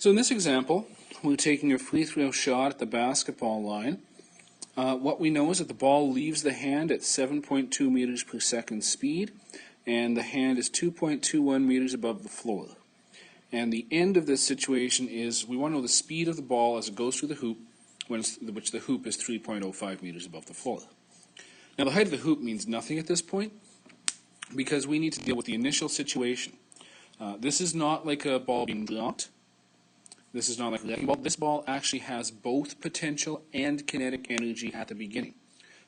So in this example, we're taking a free throw shot at the basketball line. What we know is that the ball leaves the hand at 7.2 meters per second speed, and the hand is 2.21 meters above the floor. And the end of this situation is we want to know the speed of the ball as it goes through the hoop, which the hoop is 3.05 meters above the floor. Now the height of the hoop means nothing at this point because we need to deal with the initial situation. This is not like a ball being dropped. This is not like a wrecking ball. This ball actually has both potential and kinetic energy at the beginning.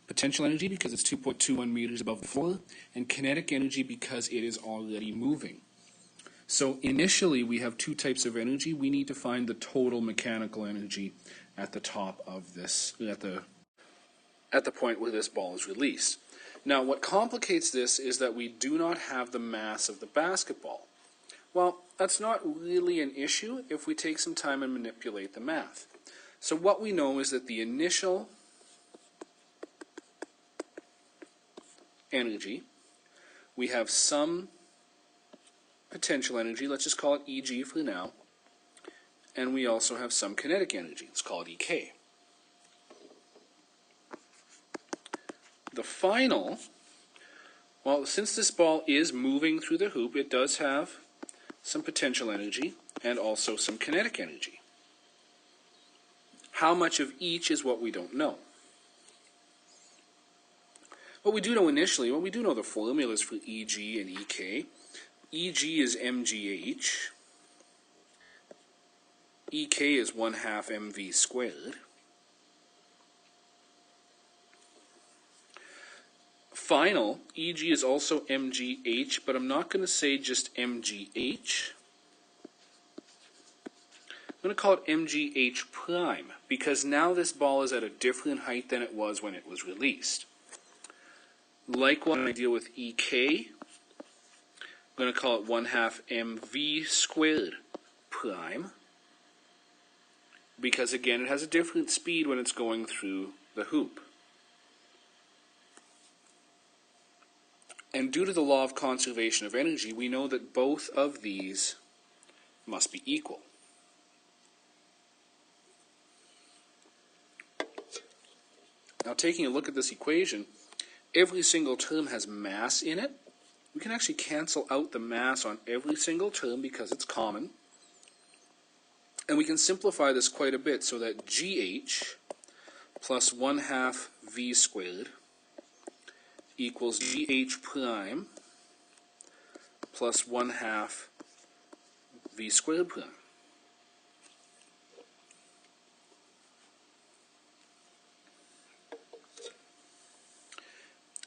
Potential energy because it's 2.21 meters above the floor, and kinetic energy because it is already moving. So initially we have two types of energy. We need to find the total mechanical energy at the top of this, at the point where this ball is released. Now what complicates this is that we do not have the mass of the basketball. Well, that's not really an issue if we take some time and manipulate the math. So what we know is that the initial energy, we have some potential energy, let's just call it Eg for now, and we also have some kinetic energy, let's call it Ek. The final, well, since this ball is moving through the hoop, it does have some potential energy and also some kinetic energy. How much of each is what we don't know. What we do know initially, well, we do know the formulas for Eg and Ek. Eg is mgh. Ek is 1/2 mv squared. Final, Eg is also mgh, but I'm not going to say just mgh. I'm going to call it mgh prime, because now this ball is at a different height than it was when it was released. Likewise, when I deal with Ek, I'm going to call it 1/2 mv squared prime, because again it has a different speed when it's going through the hoop. And due to the law of conservation of energy, we know that both of these must be equal. Now taking a look at this equation, every single term has mass in it. We can actually cancel out the mass on every single term because it's common. And we can simplify this quite a bit so that GH plus 1/2 V squared equals GH prime plus 1/2 V squared prime.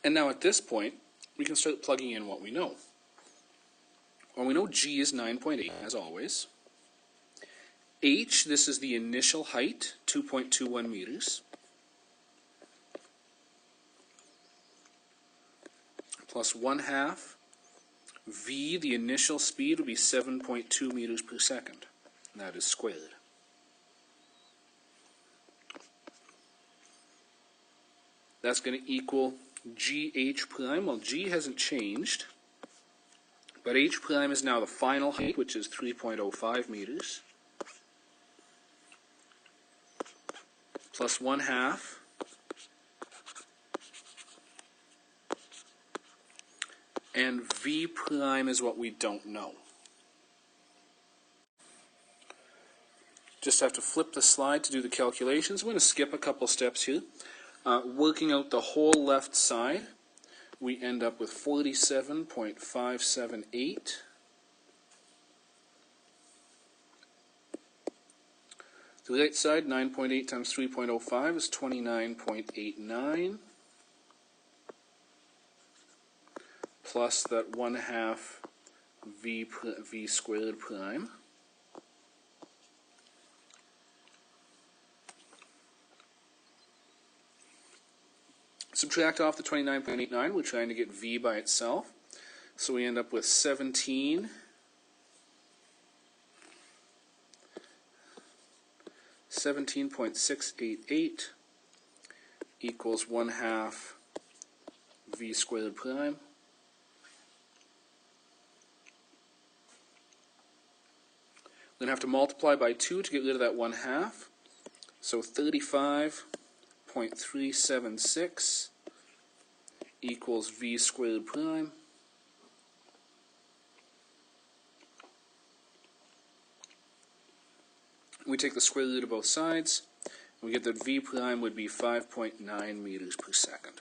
And now at this point, we can start plugging in what we know. Well, we know G is 9.8, as always. H, this is the initial height, 2.21 meters. Plus 1/2. V, the initial speed, will be 7.2 meters per second. And that is squared. That's going to equal GH prime. Well, G hasn't changed, but H prime is now the final height, which is 3.05 meters, plus 1/2, and V prime is what we don't know. Just have to flip the slide to do the calculations. We're going to skip a couple steps here. Working out the whole left side, we end up with 47.578. The right side, 9.8 times 3.05 is 29.89, plus that 1/2 V squared prime. Subtract off the 29.89, we're trying to get V by itself. So we end up with 17.688 equals 1/2 V squared prime. We're going to have to multiply by 2 to get rid of that 1/2. So 35.376 equals v squared prime. We take the square root of both sides. We get that v prime would be 5.9 meters per second.